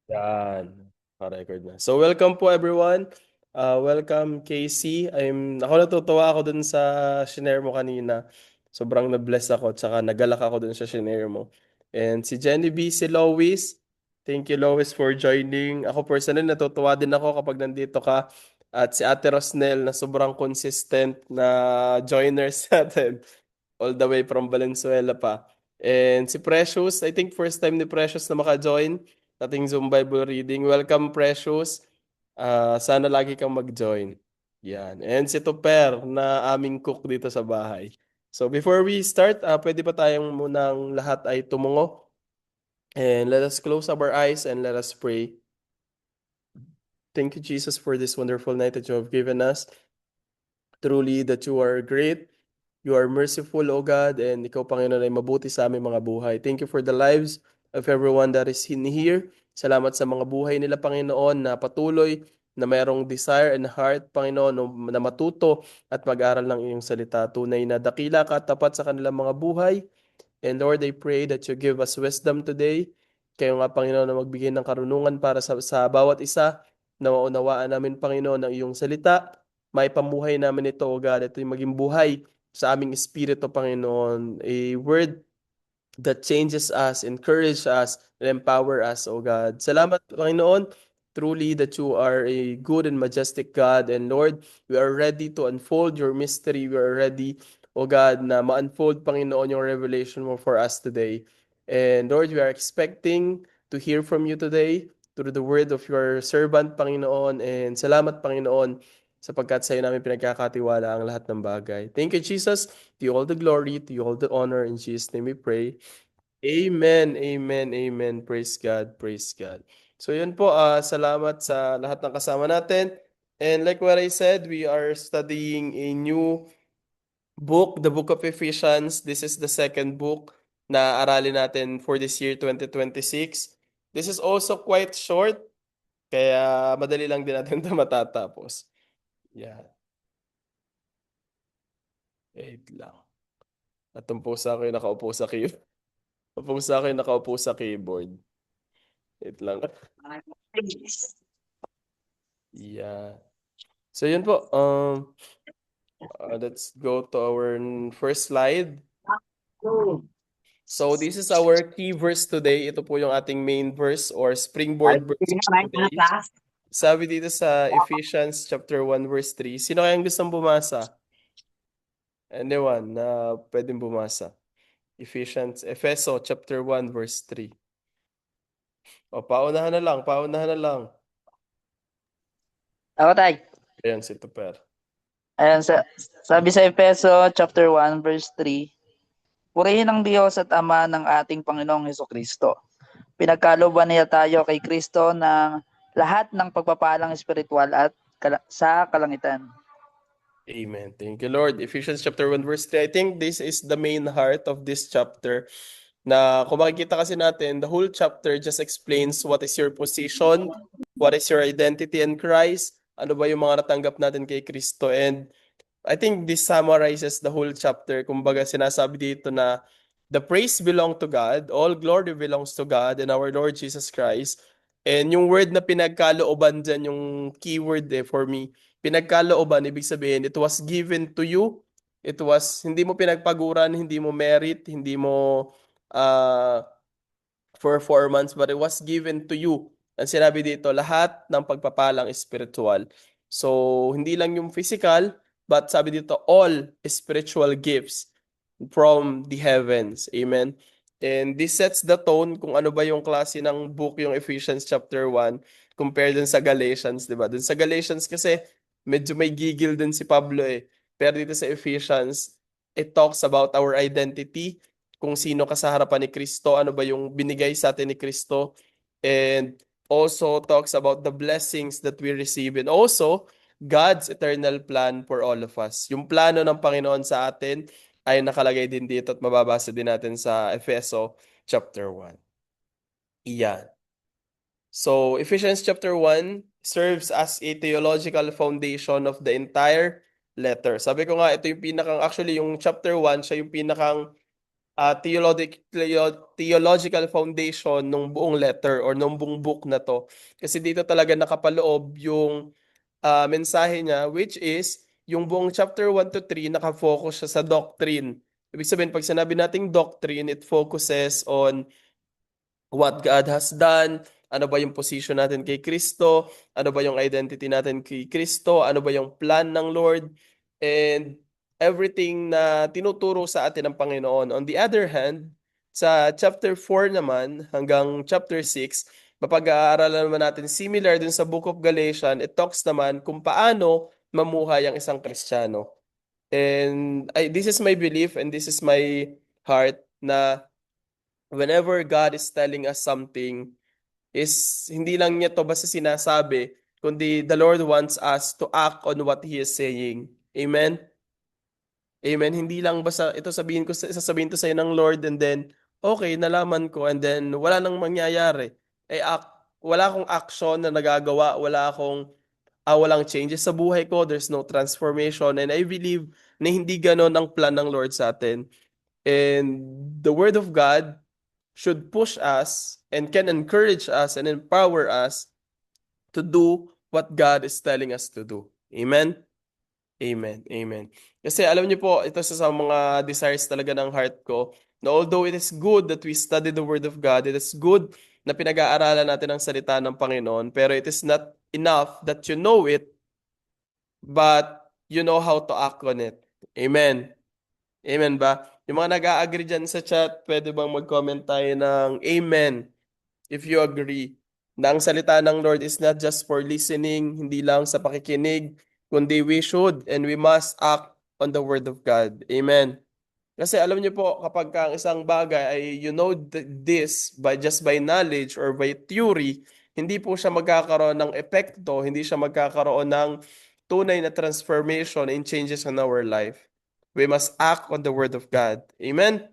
Yan. Record na. So welcome po everyone. Welcome Casey. Ako natutuwa ako dun sa shinare mo kanina. Sobrang na-bless ako at saka nagalak ako dun sa shinare mo. And si Jenny B, si Lois. Thank you Lois for joining. Ako personally natutuwa din ako kapag nandito ka. At si Ate Rosnel na sobrang consistent na joiners natin all the way from Valenzuela pa. And si Precious, I think first time ni Precious na maka-join ating Zoom Bible reading. Welcome, Precious. Sana lagi kang mag-join. Yan. And si Tuper na aming cook dito sa bahay. So before we start, pwede pa tayong munang lahat ay tumungo. And let us close our eyes and let us pray. Thank you, Jesus, for this wonderful night that you have given us. Truly that you are great. You are merciful, O God, and Ikaw, Panginoon, ay mabuti sa aming mga buhay. Thank you for the lives of everyone that is in here. Salamat sa mga buhay nila, Panginoon, na patuloy na mayroong desire and heart, Panginoon, na matuto at mag-aral ng iyong salita. Tunay na dakila ka at tapat sa kanilang mga buhay. And Lord, I pray that you give us wisdom today. Kayo nga, Panginoon, na magbigay ng karunungan para sa bawat isa na maunawaan namin, Panginoon, ang iyong salita. May pamuhay namin ito, O God. Ito'y maging buhay sa aming espiritu, Panginoon. A word that changes us, encourage us, and empower us, O God. Salamat, Panginoon, truly that you are a good and majestic God. And Lord, we are ready to unfold your mystery. We are ready, O God, na ma-unfold, Panginoon, yung revelation mo for us today. And Lord, we are expecting to hear from you today through the word of your servant, Panginoon. And salamat, Panginoon, sapagkat sa iyo namin pinagkakatiwala ang lahat ng bagay. Thank you, Jesus. To you all the glory, to you all the honor. In Jesus' name we pray. Amen, amen, amen. Praise God, praise God. So yun po, salamat sa lahat ng kasama natin. And like what I said, we are studying a new book, the book of Ephesians. This is the second book na aralin natin for this year 2026. This is also quite short, kaya madali lang din natin ito matatapos. Yeah, wait lang. At yung pusa ko yung nakaupo sa keyboard. Ang pusa ko yung nakaupo sa keyboard. Wait lang. Yeah. So yun po. Let's go to our first slide. So this is our key verse today. Ito po yung ating main verse or springboard verse for today. Sabi dito sa Ephesians chapter 1 verse 3. Sino kayang gustong bumasa? Anyone na pwedeng bumasa? Efeso chapter 1 verse 3. O, paunahan na lang, paunahan na lang. Ako, tay. Ayan, si Tuper. Ayan, sabi sa Efeso chapter 1 verse 3, purihin ang Diyos at Ama ng ating Panginoong Hesukristo. Pinagkalooban niya tayo kay Kristo ng lahat ng pagpapalang espiritual at sa kalangitan. Amen. Thank you, Lord. Ephesians chapter 1 verse 3. I think this is the main heart of this chapter. Na kung makikita kasi natin, the whole chapter just explains what is your position, what is your identity in Christ, ano ba yung mga natanggap natin kay Kristo. And I think this summarizes the whole chapter. Kumbaga sinasabi dito na the praise belong to God, all glory belongs to God and our Lord Jesus Christ. And yung word na pinagkalooban dyan, yung keyword for me, pinagkalooban, ibig sabihin, it was given to you. It was, hindi mo pinagpaguran, hindi mo merit, hindi mo uh, performance, but it was given to you. Ang sinabi dito, lahat ng pagpapalang spiritual. So, hindi lang yung physical, but sabi dito, all spiritual gifts from the heavens. Amen. And this sets the tone kung ano ba yung klase ng book yung Ephesians chapter 1 compared dun sa Galatians, di ba? Dun sa Galatians kasi medyo may gigil din si Pablo eh. Pero dito sa Ephesians, it talks about our identity, kung sino ka sa harapan ni Kristo, ano ba yung binigay sa atin ni Kristo, and also talks about the blessings that we receive, and also God's eternal plan for all of us. Yung plano ng Panginoon sa atin ay nakalagay din dito at mababasa din natin sa Efeso chapter 1. Iyan. So, Ephesians chapter 1 serves as a theological foundation of the entire letter. Sabi ko nga, ito yung pinakang, actually yung chapter 1, siya yung pinakang theological foundation ng buong letter or ng buong book na to. Kasi dito talaga nakapaloob yung mensahe niya, which is yung buong chapter 1 to 3 nakafocus siya sa doctrine. Ibig sabihin, pag sinabi nating doctrine, it focuses on what God has done, ano ba yung position natin kay Kristo, ano ba yung identity natin kay Kristo, ano ba yung plan ng Lord, and everything na tinuturo sa atin ng Panginoon. On the other hand, sa chapter 4 naman hanggang chapter 6, mapag-aaralan naman natin similar dun sa Book of Galatians, it talks naman kung paano mamuhay ang isang Kristiyano. And this is my belief and this is my heart na whenever God is telling us something, is hindi lang niya to basta sinasabi, kundi the Lord wants us to act on what He is saying. Amen? Amen. Hindi lang basta ito sasabihin to sa'yo ng Lord and then, okay, nalaman ko and then wala nang mangyayari. Wala akong action na nagagawa, walang changes sa buhay ko, there's no transformation, and I believe na hindi ganon ang plan ng Lord sa atin. And the Word of God should push us and can encourage us and empower us to do what God is telling us to do. Amen? Amen. Amen. Kasi alam niyo po, ito sa mga desires talaga ng heart ko, na although it is good that we study the Word of God, it is good na pinag-aaralan natin ang salita ng Panginoon, pero it is not enough that you know it, but you know how to act on it. Amen. Amen ba? Yung mga nag-a-agree dyan sa chat, pwede bang mag-comment tayo ng Amen if you agree na ang salita ng Lord is not just for listening, hindi lang sa pakikinig, kundi we should and we must act on the Word of God. Amen. Kasi alam niyo po, kapag ang isang bagay ay you know this by knowledge or by theory, hindi po siya magkakaroon ng epekto, hindi siya magkakaroon ng tunay na transformation and changes in our life. We must act on the Word of God. Amen?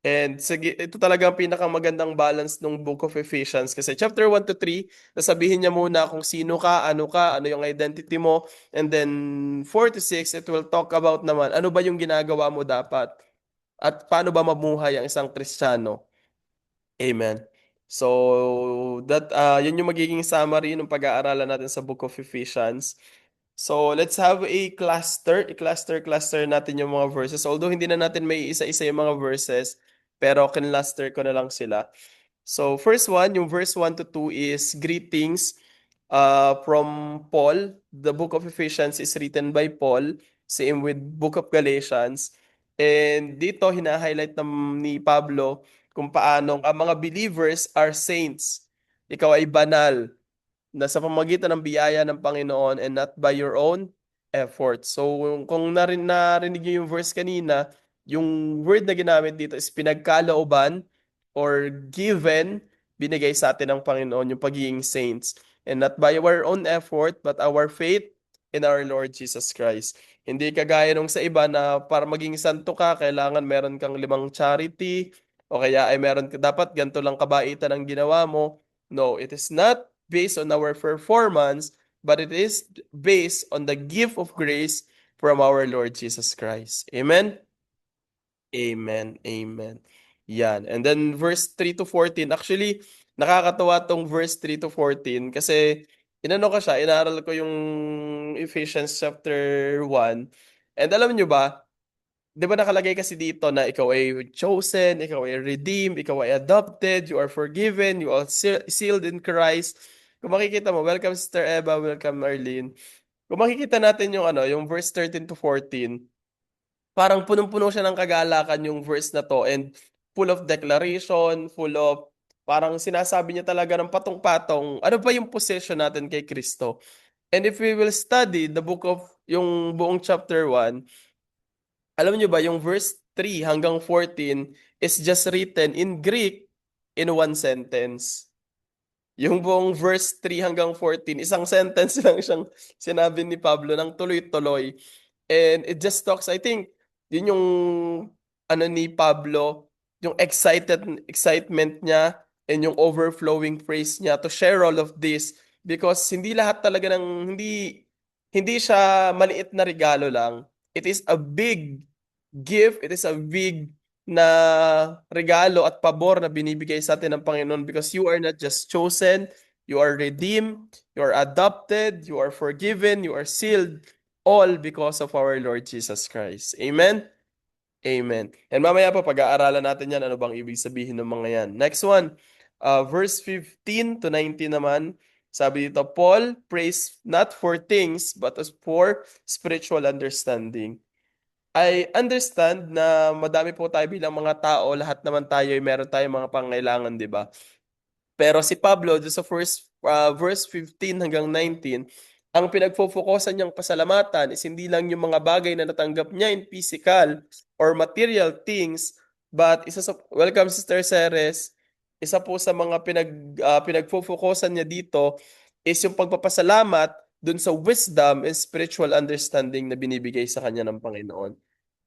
And sige, ito talaga ang pinakamagandang balance ng Book of Ephesians kasi chapter 1 to 3, nasabihin niya muna kung sino ka, ano yung identity mo, and then 4 to 6, it will talk about naman ano ba yung ginagawa mo dapat at paano ba mamuhay ang isang Kristiyano. Amen. So, yun yung magiging summary ng pag-aaralan natin sa Book of Ephesians. So, let's have i-cluster natin yung mga verses. Although hindi na natin may isa-isa yung mga verses, pero kinluster ko na lang sila. So, first one, yung verse 1 to 2 is greetings from Paul. The book of Ephesians is written by Paul, same with book of Galatians. And dito, hina-highlight ni Pablo kung paano ang mga believers are saints. Ikaw ay banal na sa pamagitan ng biyaya ng Panginoon and not by your own effort. So, kung narinig niyo yung verse kanina, yung word na ginamit dito is pinagkalooban or given, binigay sa atin ng Panginoon yung pagiging saints. And not by our own effort, but our faith in our Lord Jesus Christ. Hindi kagaya nung sa iba na para maging santo ka, kailangan meron kang 5 charity, o kaya ay dapat ganito lang kabaitan ang ginawa mo. No, it is not based on our performance, but it is based on the gift of grace from our Lord Jesus Christ. Amen? Amen. Amen. Yan. And then verse 3 to 14. Actually, nakakatawa tong verse 3 to 14 kasi inano ko siya, inaral ko yung Ephesians chapter 1. And alam nyo ba, di ba nakalagay kasi dito na ikaw ay chosen, ikaw ay redeemed, ikaw ay adopted, you are forgiven, you are sealed in Christ. Kung makikita mo, welcome Sister Eva, welcome Arlene. Kung makikita natin yung yung verse 13 to 14, parang punong-puno siya ng kagalakan yung verse na to and full of declaration, full of parang sinasabi niya talaga ng patong-patong ano ba yung position natin kay Kristo. And if we will study the book of yung buong chapter 1, alam niyo ba yung verse 3 hanggang 14 is just written in Greek in one sentence. Yung buong verse 3 hanggang 14, isang sentence lang siyang sinabi ni Pablo ng tuloy-tuloy. And it just talks, I think, yun yung ni Pablo, yung excitement niya and yung overflowing praise niya to share all of this because hindi lahat talaga hindi siya maliit na regalo lang. It is a big gift, it is a big na regalo at pabor na binibigay sa atin ng Panginoon because you are not just chosen, you are redeemed, you are adopted, you are forgiven, you are sealed, all because of our Lord Jesus Christ. Amen? Amen. And mamaya pa pag-aaralan natin yan, ano bang ibig sabihin ng mga yan. Next one, verse 15 to 19 naman, sabi dito, Paul prays not for things, but as for spiritual understanding. I understand na madami po tayo bilang mga tao, lahat naman tayo ay meron tayong mga pangailangan, di ba? Pero si Pablo, doon sa verse 15 hanggang 19, ang pinagfo-focusan niyang pasalamatan is hindi lang yung mga bagay na natanggap niya in physical or material things, but welcome Sister Ceres, isa po sa mga pinagfo-focusan niya dito is yung pagpapasalamat dun sa wisdom and spiritual understanding na binibigay sa kanya ng Panginoon.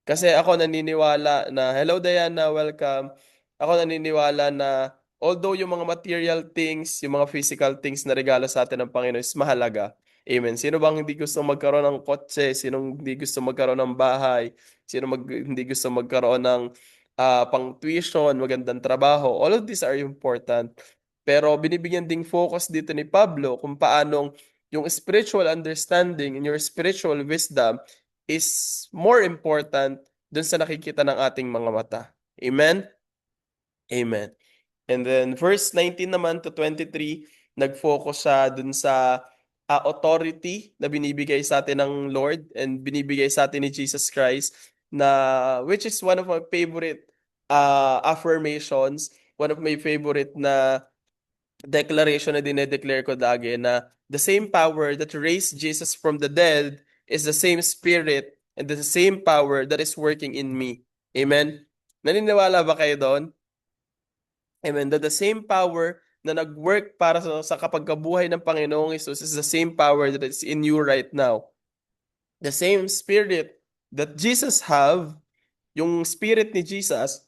Kasi ako naniniwala na, hello Diana, welcome. Ako naniniwala na although yung mga material things, yung mga physical things na regalo sa atin ng Panginoon is mahalaga. Amen. Sino bang hindi gusto magkaroon ng kotse? Sino hindi gusto magkaroon ng bahay? Hindi gusto magkaroon ng pang tuition, magandang trabaho? All of these are important. Pero binibigyan ding focus dito ni Pablo kung paanong yung spiritual understanding and your spiritual wisdom is more important dun sa nakikita ng ating mga mata. Amen? Amen. And then verse 19 naman to 23, nag-focus siya dun sa authority na binibigay sa atin ng Lord and binibigay sa atin ni Jesus Christ na which is one of my favorite affirmations, one of my favorite na declaration na dinedeclare ko lagi na the same power that raised Jesus from the dead is the same spirit and the same power that is working in me. Amen? Naniniwala ba kayo doon? Amen. That the same power na nag-work para sa kapagkabuhay ng Panginoong Hesus is the same power that is in you right now. The same spirit that Jesus have, yung spirit ni Jesus,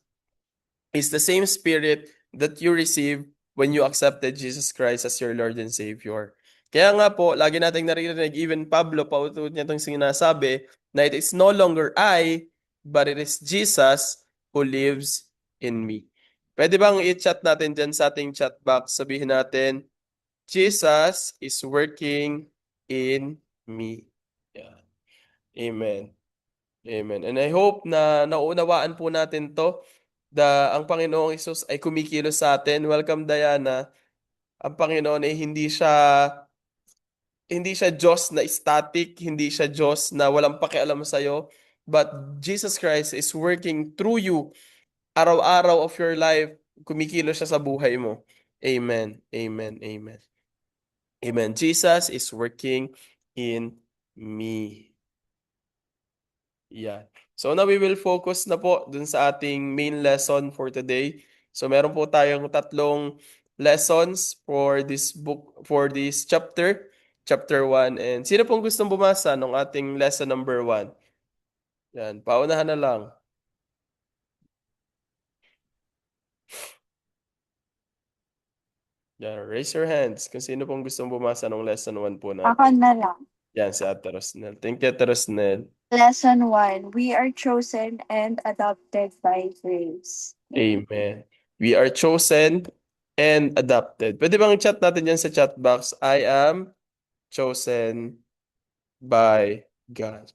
is the same spirit that you receive when you accepted Jesus Christ as your Lord and Savior. Kaya nga po, lagi nating naririnig, even Pablo, pautot niya itong sinasabi, na it is no longer I, but it is Jesus who lives in me. Pwede bang i-chat natin dyan sa ating chat box? Sabihin natin, Jesus is working in me. Yeah. Amen. Amen. And I hope na naunawaan po natin to ang Panginoong Isus ay kumikilos sa atin. Welcome Diana. Ang Panginoon ay hindi siya Diyos na static, hindi siya Diyos na walang pakialam sa iyo, but Jesus Christ is working through you araw-araw of your life. Kumikilos siya sa buhay mo. Amen. Amen. Amen. Amen. Jesus is working in me. Yeah. So now we will focus na po dun sa ating main lesson for today. So meron po tayong tatlong lessons for this book, for this chapter 1. And sino pong gustong bumasa ng ating lesson number 1? Yan, paunahan na lang. Yan, raise your hands kung sino pong gustong bumasa ng lesson 1 po Ako natin. na lang. Yan, si Ate Rosnel. Thank you, Ate Rosnel. Lesson 1. We are chosen and adopted by grace. Amen. We are chosen and adopted. Pwede bang chat natin yan sa chat box? I am chosen by God.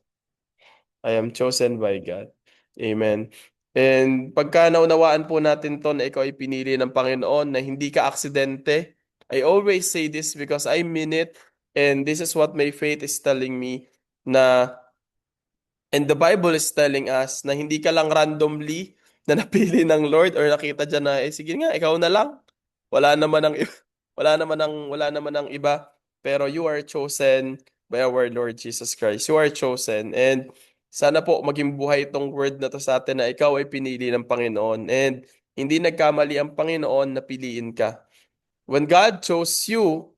I am chosen by God. Amen. And pagka naunawaan po natin to na ikaw ay pinili ng Panginoon, na hindi ka aksidente, I always say this because I mean it, and this is what my faith is telling me, na and the Bible is telling us na hindi ka lang randomly na napili ng Lord or nakita dyan na, sige nga, ikaw na lang. Wala naman ang wala naman ang iba. Pero you are chosen by our Lord Jesus Christ. You are chosen. And sana po maging buhay itong word na to sa atin na ikaw ay pinili ng Panginoon. And hindi nagkamali ang Panginoon na piliin ka. When God chose you,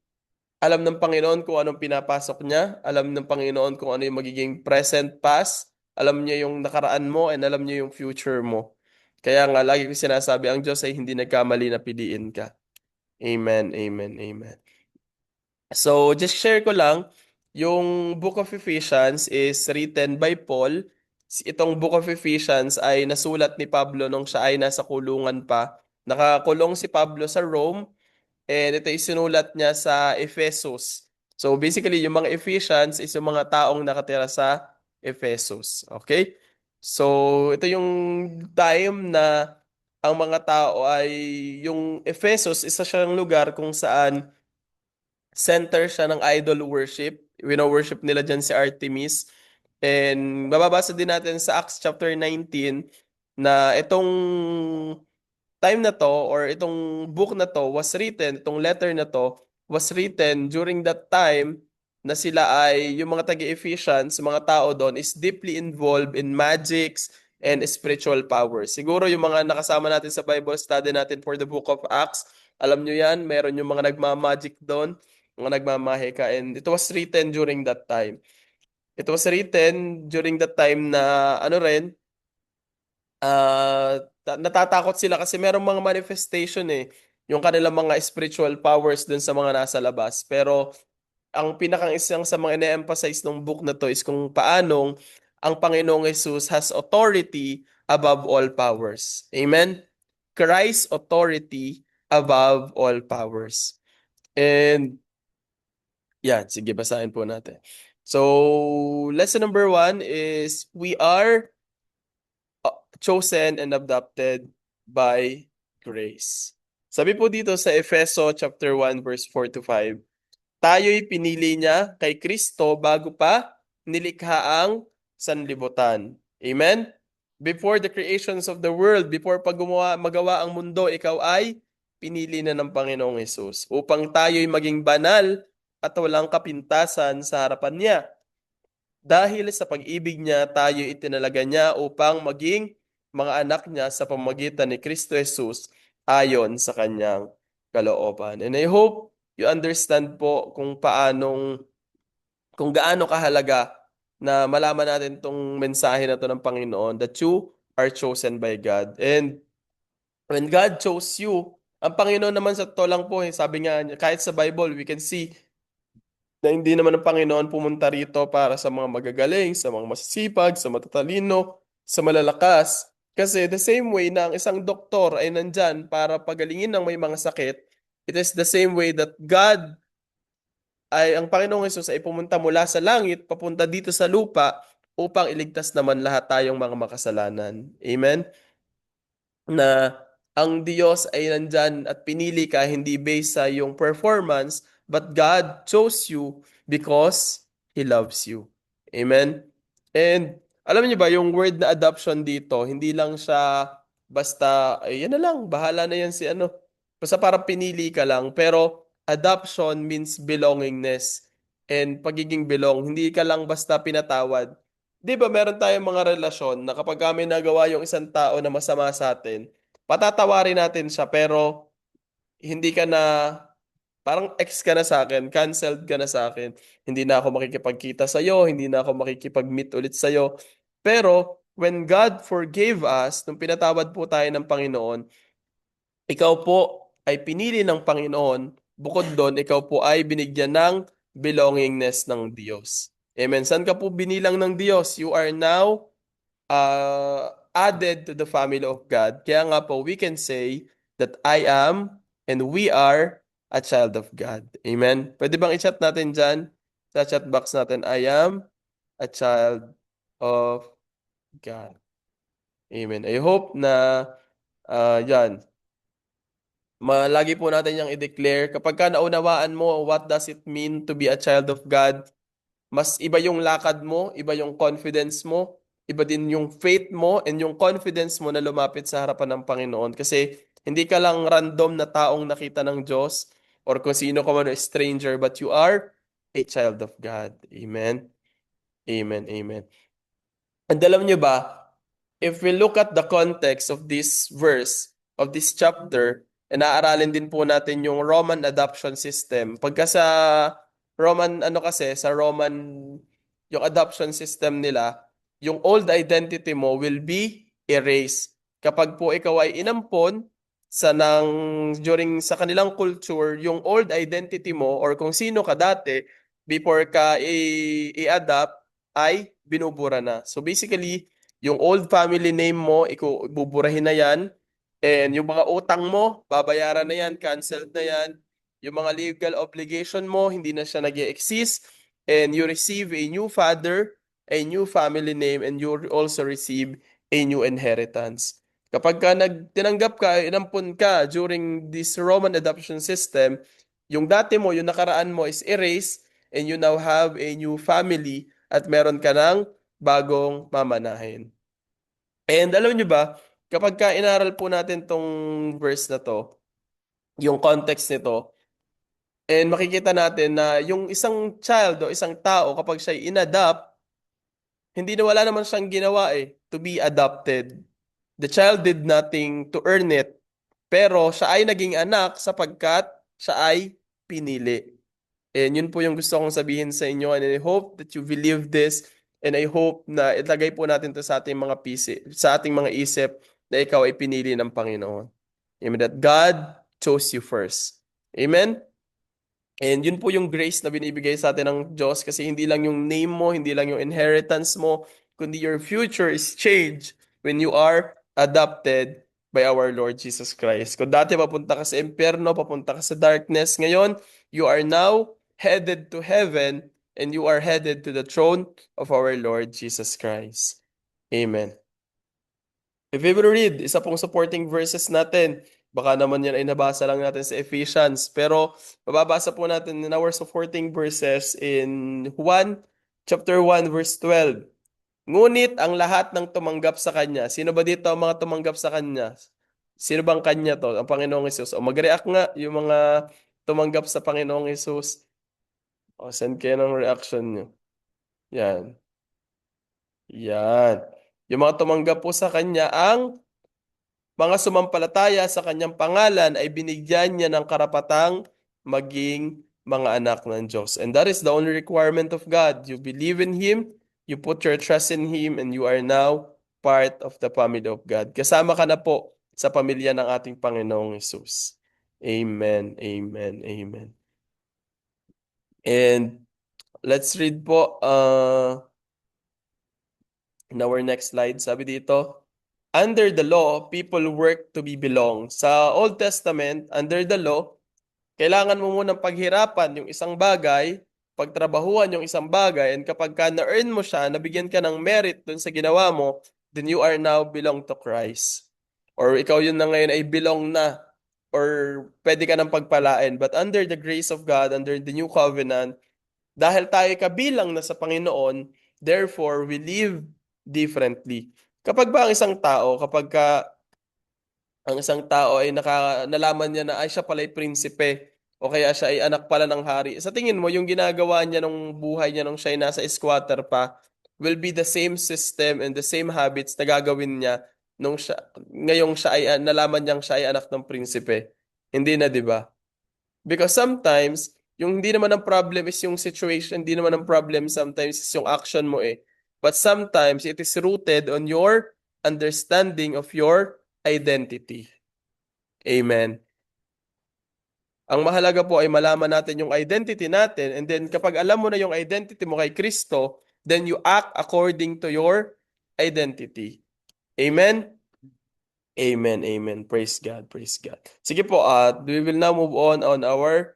alam ng Panginoon kung anong pinapasok niya. Alam ng Panginoon kung ano yung magiging present, past. Alam niya yung nakaraan mo and alam niya yung future mo. Kaya nga, lagi ko sinasabi, ang Diyos ay hindi nagkamali na piliin ka. Amen, amen, amen. So, just share ko lang, yung Book of Ephesians is written by Paul Itong Book of Ephesians ay nasulat ni Pablo nung siya ay nasa kulungan pa. Nakakulong si Pablo sa Rome and ito ay sinulat niya sa Ephesus. So basically, yung mga Ephesians is yung mga taong nakatira sa Ephesus. Okay? So ito yung time na ang mga tao ay yung Ephesus, isa siyang lugar kung saan center siya ng idol worship. Wino-worship nila dyan si Artemis. And mababasa din natin sa Acts chapter 19 na itong time na to or itong book na to was written, itong letter na to was written during that time na sila ay, yung mga taga-Ephesians, mga tao doon is deeply involved in magics and spiritual powers. Siguro yung mga nakasama natin sa Bible study natin for the book of Acts, alam nyo yan, meron yung mga nagmamagic doon, mga nagmamahika, and it was written during that time. It was written during that time na ano rin, natatakot sila kasi merong mga manifestation yung kanilang mga spiritual powers dun sa mga nasa labas. Pero ang pinakang isang sa mga ine-emphasize ng book na to is kung paanong ang Panginoong Jesus has authority above all powers. Amen? Christ's authority above all powers. And yan, sige, basahin po natin. So, lesson number 1 is we are chosen and adopted by grace. Sabi po dito sa Efeso chapter 1 verse 4 to 5, tayo'y pinili niya kay Kristo bago pa nilikha ang sanlibutan. Amen? Before the creations of the world, before magawa ang mundo, ikaw ay pinili na ng Panginoong Hesus upang tayo'y maging banal at walang kapintasan sa harapan niya. Dahil sa pag-ibig niya, tayo itinalaga niya upang maging mga anak niya sa pamamagitan ni Kristo Jesus ayon sa kanyang kalooban. And I hope you understand po kung gaano kahalaga na malaman natin tong mensahe na to ng Panginoon that you are chosen by God. And when God chose you, ang Panginoon naman sa to lang po, sabi nga niya, kahit sa Bible, we can see na hindi naman ang Panginoon pumunta rito para sa mga magagaling, sa mga masisipag, sa matatalino, sa malalakas. Kasi the same way na ang isang doktor ay nandyan para pagalingin ng may mga sakit, it is the same way that God ang Panginoong Hesus ay pumunta mula sa langit, papunta dito sa lupa upang iligtas naman lahat tayong mga makasalanan. Amen? Na ang Diyos ay nandyan at pinili ka hindi based sa yung performance, but God chose you because He loves you. Amen? And alam niyo ba, yung word na adoption dito, hindi lang siya basta, ay, yan na lang, bahala na yan si ano. Basta parang pinili ka lang. Pero adoption means belongingness and pagiging belong. Hindi ka lang basta pinatawad. Di ba meron tayong mga relasyon na kapag kami nagawa yung isang tao na masama sa atin, patatawarin natin siya pero hindi ka na, parang ex ka na sa akin, canceled ka na sa akin, hindi na ako makikipagkita sa'yo, hindi na ako makikipag-meet ulit sa'yo. Pero when God forgave us, nung pinatawad po tayo ng Panginoon, ikaw po ay pinili ng Panginoon, bukod doon, ikaw po ay binigyan ng belongingness ng Diyos. Amen. Saan ka po binilang ng Diyos? You are now added to the family of God. Kaya nga po, we can say that I am and we are a child of God. Amen? Pwede bang i-chat natin dyan? Sa chat box natin, I am a child of God. Amen. I hope na yan, lagi po natin yung i-declare. Kapag ka naunawaan mo, what does it mean to be a child of God? Mas iba yung lakad mo, iba yung confidence mo, iba din yung faith mo and yung confidence mo na lumapit sa harapan ng Panginoon. Kasi hindi ka lang random na taong nakita ng Diyos or kung sino ka man, a stranger, but you are a child of God. Amen? Amen, amen. And alam nyo ba, if we look at the context of this verse, of this chapter, naaralin din po natin yung Roman adoption system. Pagka sa Roman, sa Roman, yung adoption system nila, yung old identity mo will be erased. Kapag po ikaw ay inampon during sa kanilang culture, yung old identity mo or kung sino ka dati before ka i-adapt ay binubura na. So basically, Yung old family name mo, ibuburahin na yan. And yung mga utang mo, babayaran na yan, canceled na yan. Yung mga legal obligation mo, hindi na siya nag-exist. And you receive a new father, a new family name, and you also receive a new inheritance. Kapag tinanggap ka, inampun ka during this Roman adoption system, yung dati mo, yung nakaraan mo is erased, and you now have a new family at meron ka ng bagong mamanahin. And alam nyo ba, kapag inaral po natin tong verse na to, yung context nito, and makikita natin na yung isang child o isang tao, kapag siya inadopt, hindi na wala naman siyang ginawa to be adopted. The child did nothing to earn it, pero siya ay naging anak sapagkat siya ay pinili. And yun po yung gusto kong sabihin sa inyo, and I hope that you believe this, and I hope na ilagay po natin to sa ating mga sa ating mga isip na ikaw ay pinili ng Panginoon. Amen. That God chose you first. Amen? And yun po yung grace na binibigay sa atin ng Diyos kasi hindi lang yung name mo, hindi lang yung inheritance mo, kundi your future is changed when you are adopted by our Lord Jesus Christ. Kung dati papunta ka sa impyerno, papunta ka sa darkness, ngayon, you are now headed to heaven and you are headed to the throne of our Lord Jesus Christ. Amen. If we will read, isa pong supporting verses natin, baka naman yan ay nabasa lang natin sa Ephesians, pero mababasa po natin in our supporting verses in Juan chapter 1 verse 12. Ngunit ang lahat ng tumanggap sa Kanya, sino ba dito ang mga tumanggap sa Kanya? Sino bang Kanya to? Ang Panginoong Hesus. O mag-react nga yung mga tumanggap sa Panginoong Hesus. O send kayo ng reaction nyo. Yan. Yan. Yung mga tumanggap po sa Kanya, ang mga sumampalataya sa kanyang pangalan ay binigyan niya ng karapatang maging mga anak ng Diyos. And that is the only requirement of God. You believe in Him, you put your trust in Him, and you are now part of the family of God. Kasama ka na po sa pamilya ng ating Panginoong Hesus. Amen, amen, amen. And let's read po in our next slide. Sabi dito, under the law, people work to be belong. Sa Old Testament, under the law, kailangan mo munang paghirapan yung isang bagay, pagtrabahuan yung isang bagay, and kapag ka na-earn mo siya, nabigyan ka ng merit dun sa ginawa mo, then you are now belong to Christ. Or ikaw yun na ngayon ay belong na, or pwede ka nang pagpalain. But under the grace of God, under the new covenant, dahil tayo kabilang na sa Panginoon, therefore we live differently. Kapag ba ang isang tao, kapag ang isang tao ay nalaman niya na ay siya pala ay prinsipe o kaya siya ay anak pala ng hari, sa tingin mo, yung ginagawa niya nung buhay niya nung siya ay nasa squatter pa will be the same system and the same habits na gagawin niya ngayong siya ay nalaman niyang siya ay anak ng prinsipe. Hindi na, di ba? Because sometimes, yung hindi naman ang problem is yung situation, hindi naman ang problem sometimes is yung action mo But sometimes, it is rooted on your understanding of your identity. Amen. Ang mahalaga po ay malaman natin yung identity natin, and then kapag alam mo na yung identity mo kay Kristo, then you act according to your identity. Amen? Amen, amen. Praise God, praise God. Sige po, we will now move on our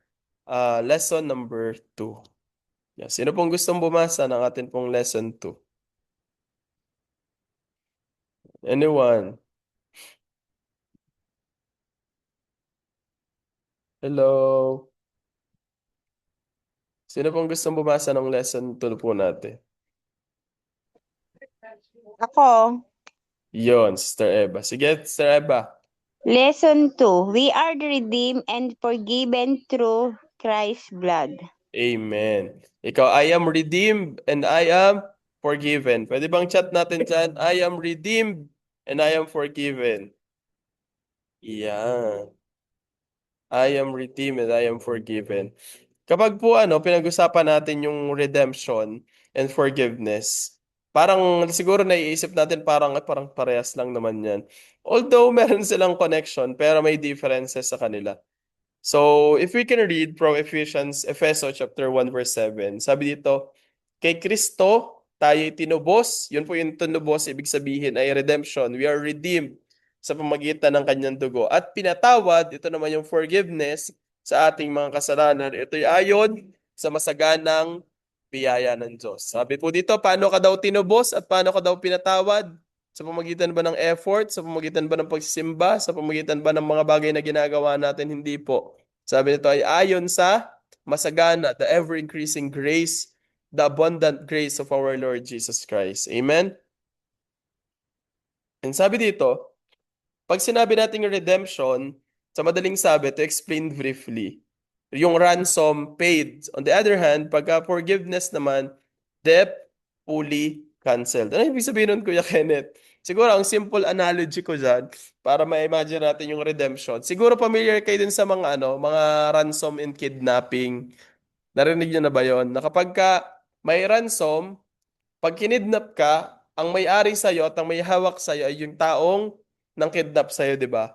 lesson number 2. Yeah, sino pong gustong bumasa ng atin pong lesson 2? Anyone? Hello? Sino pong gustong bumasa ng lesson 2 po natin? Ako. Yon, Sister Eva. Sige, Sister Eva. Lesson 2. We are redeemed and forgiven through Christ's blood. Amen. Ikaw, I am redeemed and I am forgiven. Pwede bang chat natin dyan? I am redeemed and I am forgiven. Yeah. I am redeemed and I am forgiven. Kapag po pinag-usapan natin yung redemption and forgiveness, parang siguro naiisip natin parang parehas lang naman yan. Although meron silang connection, pero may differences sa kanila. So, if we can read from Ephesians chapter 1 verse 7, sabi dito, kay Kristo, tayo'y tinubos. Yun po yung tinubos, ibig sabihin ay redemption. We are redeemed sa pamagitan ng kanyang dugo. At pinatawad, ito naman yung forgiveness sa ating mga kasalanan. Ito'y ayon sa masaganang biyaya ng Diyos. Sabi po dito, paano ka daw tinubos at paano ka daw pinatawad? Sa pamagitan ba ng effort? Sa pamagitan ba ng pagsisimba? Sa pamagitan ba ng mga bagay na ginagawa natin? Hindi po. Sabi nito ay ayon sa masagana, the ever-increasing grace, the abundant grace of our Lord Jesus Christ. Amen? And sabi dito, pag sinabi nating redemption, sa madaling sabi, to explain briefly, yung ransom paid. On the other hand, pagka forgiveness naman, debt fully canceled. Ano ibig sabihin nun, Kuya Kenneth? Siguro, ang simple analogy ko dyan, para ma-imagine natin yung redemption. Siguro familiar kayo dun sa mga, mga ransom and kidnapping. Narinig nyo na ba yon? Na kapag ka may ransom, pag kinidnap ka, ang may-ari sa'yo at ang may hawak sa'yo ay yung taong nang kidnap sa'yo, di ba?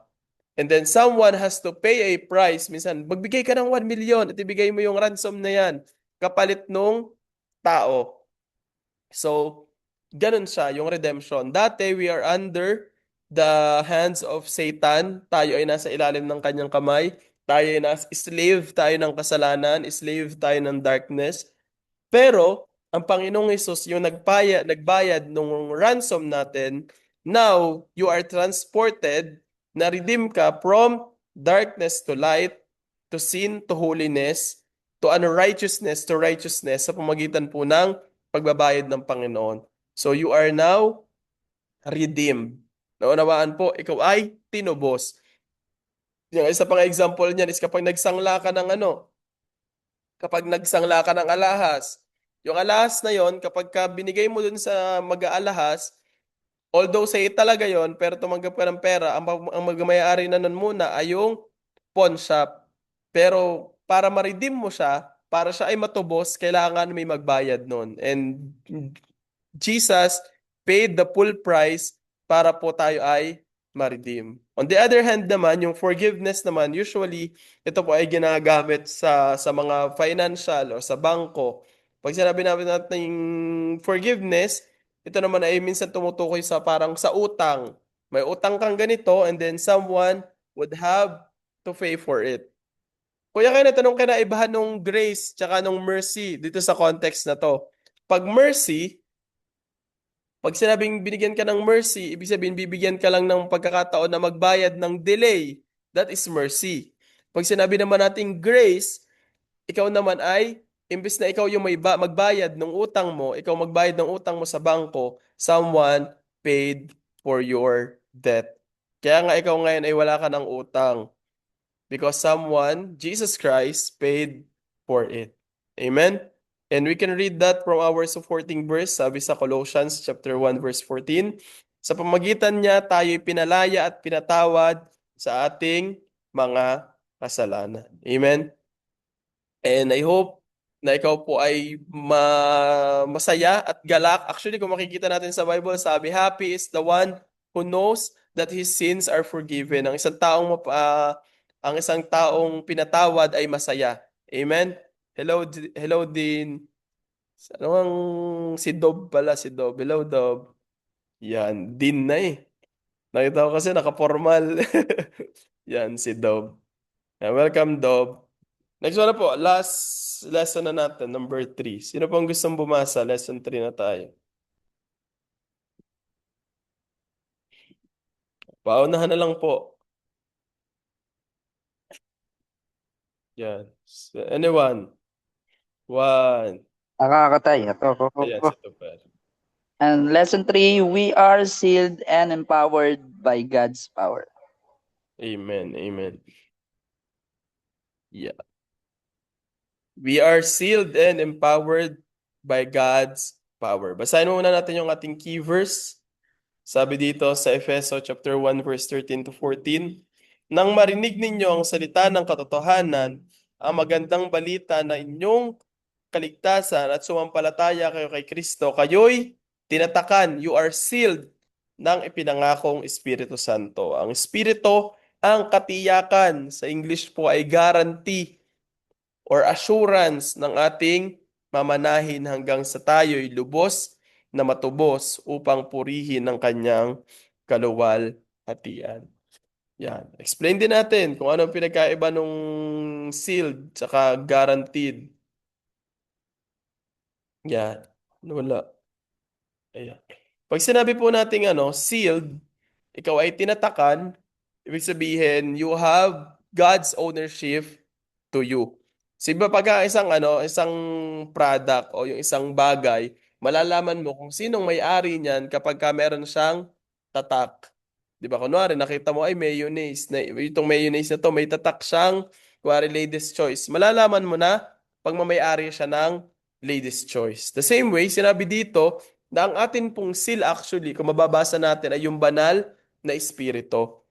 And then someone has to pay a price. Minsan, magbigay ka ng 1 million at ibigay mo yung ransom na yan kapalit nung tao. So, ganun siya, yung redemption. Dati, we are under the hands of Satan. Tayo ay nasa ilalim ng kanyang kamay. Tayo ay nasa slave tayo ng kasalanan, slave tayo ng darkness. Pero, ang Panginoong Hesus, yung nagbayad nung ransom natin, now, you are transported, na-redeem ka from darkness to light, to sin, to holiness, to unrighteousness, to righteousness, sa pamagitan po ng pagbabayad ng Panginoon. So, you are now redeemed. Naunawaan po, ikaw ay tinubos. Yung isa pang example niyan is kapag nagsangla ka ng alahas, yung alahas na yon, kapag ka binigay mo dun sa mag-aalahas, although say talaga yon, pero tumanggap ka ng pera, ang magmayari na nun muna ay yung pawn shop. Pero para ma-redeem mo siya, para siya ay matubos, kailangan may magbayad nun. And Jesus paid the full price para po tayo ay ma-redeem. On the other hand naman, yung forgiveness naman, usually, ito po ay ginagamit sa mga financial o sa bangko. Pag sinabi natin yung forgiveness, ito naman ay minsan tumutukoy sa parang sa utang. May utang kang ganito and then someone would have to pay for it. Kuya, kaya natanong ka na ibahan nung grace tsaka nung mercy dito sa context na to. Pag mercy, pag sinabing binigyan ka ng mercy, ibig sabihin bibigyan ka lang ng pagkakataon na magbayad ng delay. That is mercy. Pag sinabi naman natin grace, ikaw naman ay, imbes na ikaw yung magbayad ng utang mo, ikaw magbayad ng utang mo sa bangko, someone paid for your debt. Kaya nga ikaw ngayon ay wala ka ng utang. Because someone, Jesus Christ, paid for it. Amen? And we can read that from our supporting verse, sabi sa Colossians chapter 1 verse 14. Sa pamagitan niya, tayo'y pinalaya at pinatawad sa ating mga kasalanan. Amen? And I hope na ikaw po ay masaya at galak. Actually, kung makikita natin sa Bible, sabi, happy is the one who knows that his sins are forgiven. Ang isang taong pinatawad ay masaya. Amen? Hello din. Ano ang si Dob pala, si Dob. Hello, Dob. Yan, din na eh. Nakita ko kasi naka-formal. Yan, si Dob. Welcome, Dob. Next one na po, last lesson na natin, number 3. Sino pong gustong bumasa? Lesson 3 na tayo. Paunahan na lang po. Yan. Anyone? One. Nakakatay. Ayan, si Tupper. And lesson 3, we are sealed and empowered by God's power. Amen. Amen. Yeah. We are sealed and empowered by God's power. Basahin muna natin yung ating key verse. Sabi dito sa Efeso chapter 1 verse 13 to 14, nang marinig ninyo ang salita ng katotohanan, ang magandang balita na inyong kaligtasan at sumampalataya kayo kay Kristo, kayo'y tinatakan, you are sealed ng ipinangakong Espiritu Santo. Ang Espiritu, ang katiyakan, sa English po ay guarantee or assurance ng ating mamanahin hanggang sa tayo'y lubos na matubos upang purihin ng kanyang kaluwalhatian. Yan. Explain din natin kung ano ang pinagkaiba nung sealed saka guaranteed. Yan. Wala. Ayan. Pag sinabi po nating sealed, ikaw ay tinatakan, ibig sabihin, you have God's ownership to you. Sigba pagka isang product o yung isang bagay, malalaman mo kung sinong may-ari niyan kapag ka meron siyang tatak. 'Di ba? Kunwari, nakita mo ay mayonnaise, na itong mayonnaise na to may tatak siyang, kunwari Lady's Choice. Malalaman mo na pag may-ari siya ng Lady's Choice. The same way, sinabi dito na ang atin pong seal actually, kung mababasa natin, ay yung banal na espiritu.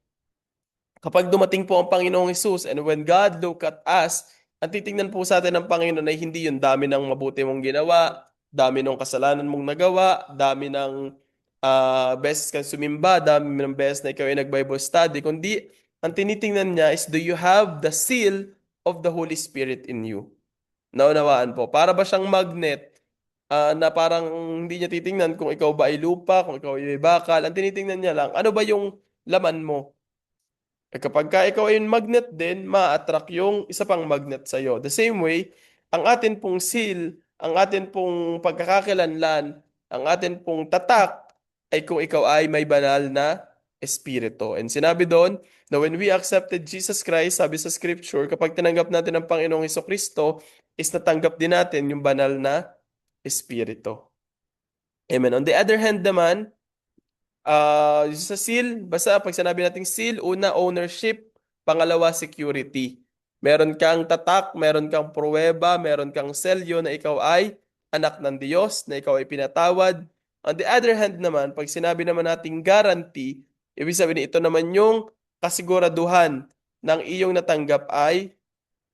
Kapag dumating po ang Panginoong Hesus and when God look at us, ang titingnan po sa atin ng Panginoon ay hindi yung dami ng mabuti mong ginawa, dami ng kasalanan mong nagawa, dami ng beses kang sumimba, dami ng beses na ikaw ay nag-Bible study, kundi ang tinitingnan niya is, do you have the seal of the Holy Spirit in you? Naunawaan po. Para ba siyang magnet na parang hindi niya titingnan kung ikaw ba ay lupa, kung ikaw ay bakal. Ang tinitingnan niya lang, ano ba yung laman mo? Kapag ka ikaw ay magnet din, ma-attract yung isa pang magnet sa'yo. The same way, ang atin pong seal, ang atin pong pagkakakilanlan, ang atin pong tatak, ay kung ikaw ay may banal na espiritu. And sinabi doon, na when we accepted Jesus Christ, sabi sa scripture, kapag tinanggap natin ang Panginoong Hesukristo, is natanggap din natin yung banal na espiritu. Amen. On the other hand naman, sa seal, basta pag sinabi nating seal, una, ownership, pangalawa, security. Meron kang tatak, meron kang pruweba, meron kang selyo na ikaw ay anak ng Diyos, na ikaw ay pinatawad. On the other hand naman, pag sinabi naman nating guarantee, ibig sabihin ito naman yung kasiguraduhan ng iyong natanggap ay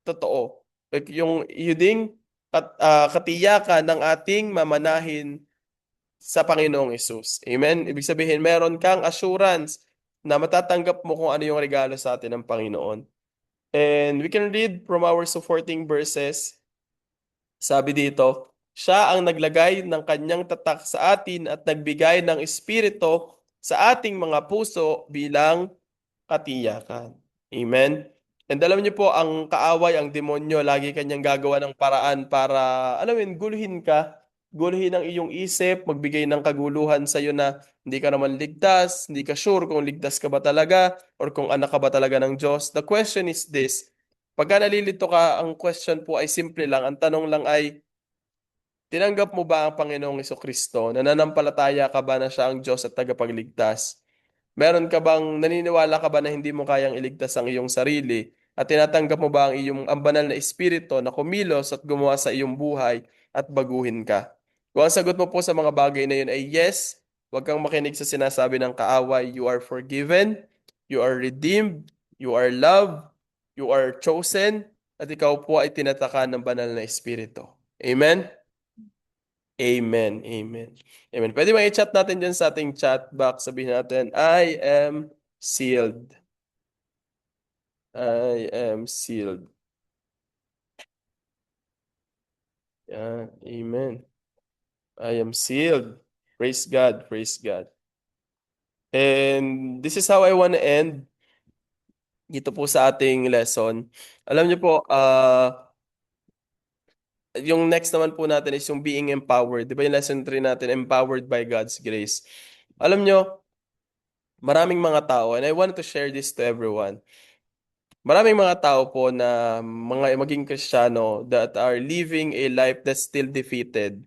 totoo. Yung ding katiyakan ng ating mamanahin sa Panginoong Hesus. Amen? Ibig sabihin, meron kang assurance na matatanggap mo kung ano yung regalo sa atin ng Panginoon. And we can read from our supporting verses. Sabi dito, siya ang naglagay ng kanyang tatak sa atin at nagbigay ng espiritu sa ating mga puso bilang katiyakan. Amen? And alam niyo po, ang kaaway, ang demonyo, lagi kanyang gagawa ng paraan para, guluhin ka, guluhin ang iyong isip, magbigay ng kaguluhan sa iyo na hindi ka naman ligtas, hindi ka sure kung ligtas ka ba talaga, or kung anak ka ba talaga ng Diyos. The question is this, pagka nalilito ka, ang question po ay simple lang, ang tanong lang ay, tinanggap mo ba ang Panginoong Hesukristo? Nananampalataya ka ba na siya ang Diyos at tagapagligtas? Meron ka bang, naniniwala ka ba na hindi mo kayang iligtas ang iyong sarili? At tinatanggap mo ba ang banal na espiritu na kumilos at gumawa sa iyong buhay at baguhin ka? Kung ang sagot mo po sa mga bagay na yun ay yes, huwag kang makinig sa sinasabi ng kaaway. You are forgiven, you are redeemed, you are loved, you are chosen, at ikaw po ay tinatakan ng banal na espiritu. Amen? Amen. Amen. Amen. Pwede ba i-chat natin dyan sa ating chat box? Sabihin natin, I am sealed. I am sealed. Yeah, amen. I am sealed. Praise God. Praise God. And this is how I want to end dito po sa ating lesson. Alam niyo po, yung next naman po natin is yung being empowered. Di ba yung lesson 3 natin, empowered by God's grace. Alam nyo, maraming mga tao, and I want to share this to everyone. Maraming mga tao po na maging Kristiyano that are living a life that's still defeated.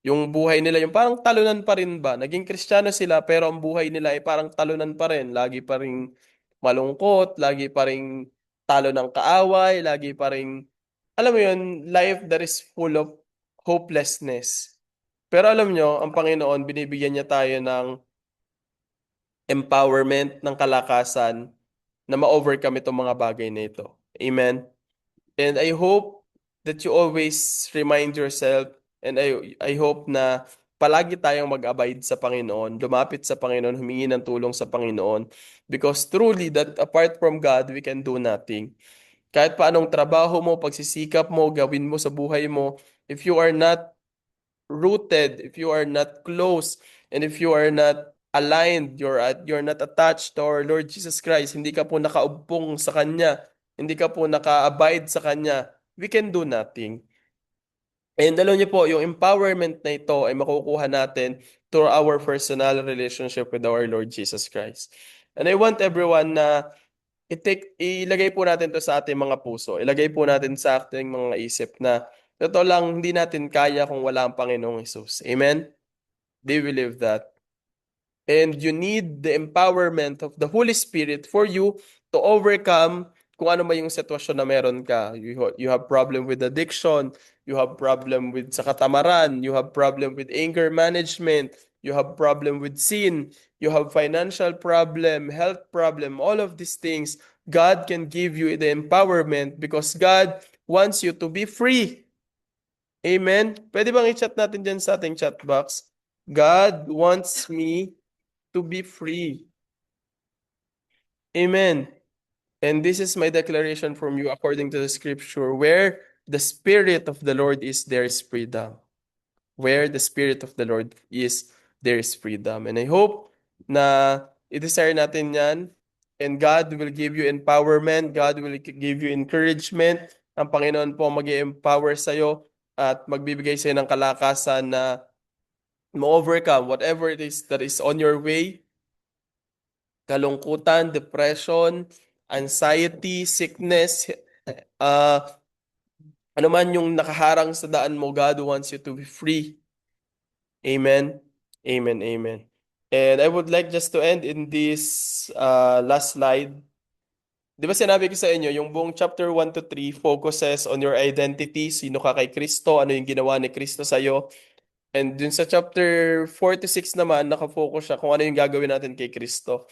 Yung buhay nila, yung parang talunan pa rin ba? Naging Kristiyano sila pero ang buhay nila ay parang talunan pa rin. Lagi pa rin malungkot, lagi pa rin talo ng kaaway, lagi pa rin, alam mo yun, life that is full of hopelessness. Pero alam nyo, ang Panginoon, binibigyan niya tayo ng empowerment, ng kalakasan na ma-overcome itong mga bagay na ito. Amen? And I hope that you always remind yourself and I hope na palagi tayong mag-abide sa Panginoon, lumapit sa Panginoon, humingi ng tulong sa Panginoon because truly that apart from God, we can do nothing. Kahit pa anong trabaho mo, pagsisikap mo, gawin mo sa buhay mo, if you are not rooted, if you are not close, and if you are not aligned, you're not attached to our Lord Jesus Christ, hindi ka po nakaumpong sa Kanya, hindi ka po naka-abide sa Kanya, we can do nothing. And alam niyo po, yung empowerment na ito ay makukuha natin through our personal relationship with our Lord Jesus Christ. And I want everyone na ilagay po natin to sa ating mga puso. Ilagay po natin sa ating mga isip na totoo lang, hindi natin kaya kung wala ang Panginoong Hesus. Amen? Do you believe that? And you need the empowerment of the Holy Spirit for you to overcome kung ano man yung sitwasyon na meron ka. You have problem with addiction, you have problem with sa katamaran, you have problem with anger management, you have problem with sin, you have financial problem, health problem, all of these things, God can give you the empowerment because God wants you to be free. Amen? Pwede bang i-chat natin dyan sa ating chat box? God wants me to be free. Amen. And this is my declaration from you according to the scripture. Where the Spirit of the Lord is, there is freedom. Where the Spirit of the Lord is, there is freedom. And I hope na i-desire natin yan. And God will give you empowerment. God will give you encouragement. Ang Panginoon po mag-empower sa'yo at magbibigay sa'yo ng kalakasan na ma-overcome whatever it is that is on your way. Kalungkutan, depression, anxiety, sickness, uh, ano man yung nakaharang sa daan mo, God wants you to be free. Amen. Amen. Amen. And I would like just to end in this last slide. Di ba sinabi ko sa inyo, yung buong chapter 1 to 3 focuses on your identity, sino ka kay Kristo, ano yung ginawa ni Kristo sa'yo. And dun sa chapter 4 to 6 naman, nakafocus siya kung ano yung gagawin natin kay Kristo.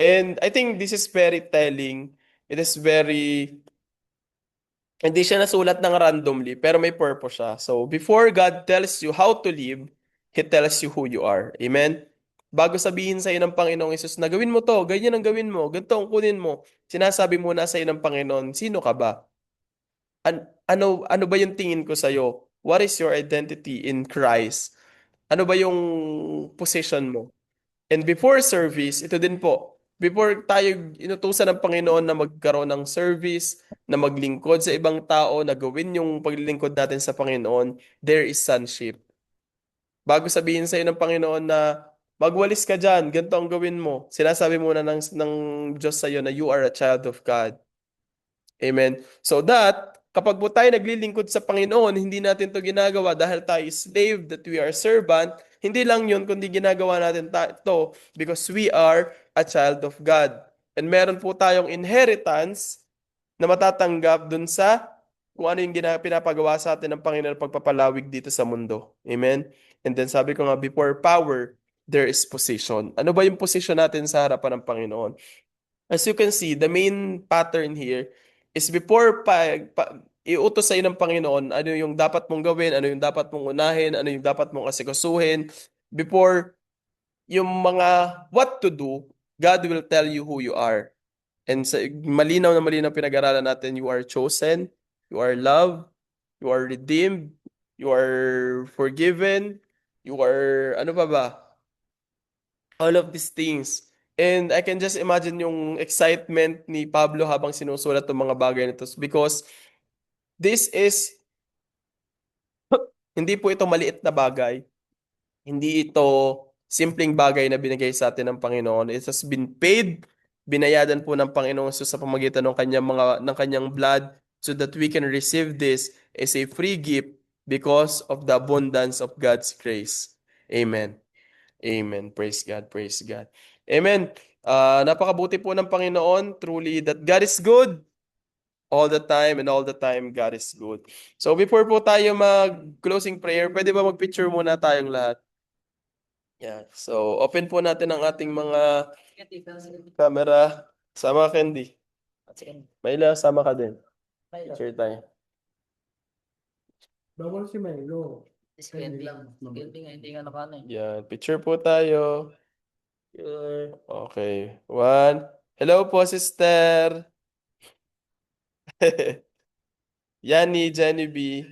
And I think this is very telling. It is very, hindi siya nasulat ng randomly, pero may purpose siya. So, before God tells you how to live, He tells you who you are. Amen? Bago sabihin sa'yo ng Panginoong Isus na gawin mo to, ganyan ang gawin mo, ganito ang kunin mo, sinasabi muna sa'yo ng Panginoon, sino ka ba? Ano ba yung tingin ko sa'yo? What is your identity in Christ? Ano ba yung position mo? And before service, ito din po, before tayo inutusan ng Panginoon na magkaroon ng service, na maglingkod sa ibang tao, na gawin yung paglilingkod natin sa Panginoon, there is sonship. Bago sabihin sa iyo ng Panginoon na magwalis ka dyan, ganito ang gawin mo, sinasabi muna ng Diyos sa iyo na you are a child of God. Amen. So that, kapag po tayo naglilingkod sa Panginoon, hindi natin to ginagawa dahil tayo is slave, that we are servant, hindi lang yun, kundi ginagawa natin to because we are a child of God. And meron po tayong inheritance na matatanggap dun sa kung ano yung pinapagawa sa atin ng Panginoon pagpapalawig dito sa mundo. Amen? And then sabi ko nga, before power, there is position. Ano ba yung position natin sa harapan ng Panginoon? As you can see, the main pattern here is before iutos sa ng Panginoon, ano yung dapat mong gawin, ano yung dapat mong unahin, ano yung dapat mong asikasuhin. Before yung mga what to do, God will tell you who you are. And sa malinaw na malinaw pinag-aralan natin, you are chosen, you are loved, you are redeemed, you are forgiven, you are, ano pa ba? All of these things. And I can just imagine yung excitement ni Pablo habang sinusulat ng mga bagay nito because this is, hindi po ito maliit na bagay. Hindi ito simpleng bagay na binigay sa atin ng Panginoon. It has been paid, binayadan po ng Panginoon sa pamagitan ng kanyang blood so that we can receive this as a free gift because of the abundance of God's grace. Amen. Amen. Praise God. Praise God. Amen. Napakabuti po ng Panginoon. Truly that God is good all the time and all the time God is good. So before po tayo mag-closing prayer, pwede ba mag-picture muna tayong lahat? Yeah. So open po natin ang ating mga camera. Sama ka, Candy. Mayla, sama ka din. Picture tayo. Bawal si Milo. Candy nga, hindi nga nakano eh. Yan. Picture po tayo. Okay. One. Hello po, sister. Yani, Jenny B.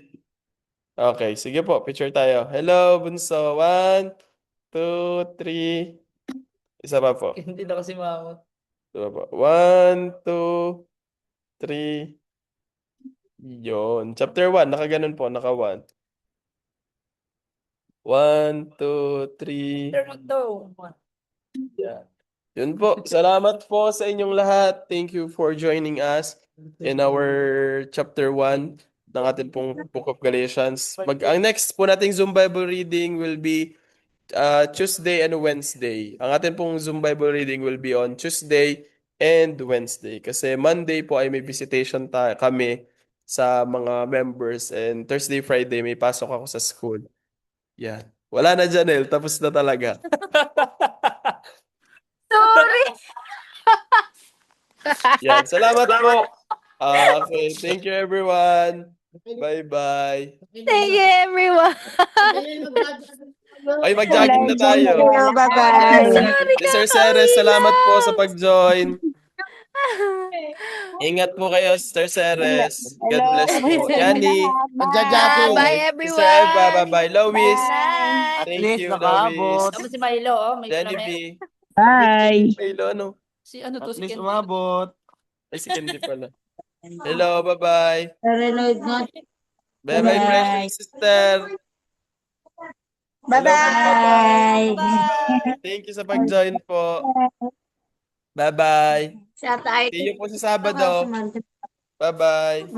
Okay, sige po, picture tayo. Hello, bunso. 1, 2, 3. Isa pa po. Hindi na kasi mama. Isa pa po. 1, 2, 3. Yun. Chapter 1, nakaganon po, naka 1. 1, 2, 3. Yan. Yun po. Salamat po sa inyong lahat. Thank you for joining us in our chapter 1 ng ating pong Book of Galatians. Ang next po nating Zoom Bible reading will be Tuesday and Wednesday. Ang ating pong Zoom Bible reading will be on Tuesday and Wednesday. Kasi Monday po ay may visitation kami sa mga members and Thursday, Friday may pasok ako sa school. Yan. Wala na, Janelle. Tapos na talaga. Sorry! Yan. Salamat po. Okay. Thank you, everyone. Bye-bye. Thank you, everyone. Ay, mag-jogging na tayo. Bye-bye. Sorry, Si Sir Ceres, salamat po sa pag-join. Ingat po kayo, Sir Ceres. God bless po. Yani, Bye, Sister Eva, everyone. bye-bye. Lois, Bye. thank you, Lois. Tapos si Milo, oh. May Jenny B. Bye. Milo, ano? Si ano to, si Ken. Ay, si Candy pala. Hello, bye-bye. Bye-bye, Bye. precious sister. Bye-bye. Thank you sa pag-join po. Bye-bye. Sa tayo. See you po sa Sabado. Bye-bye.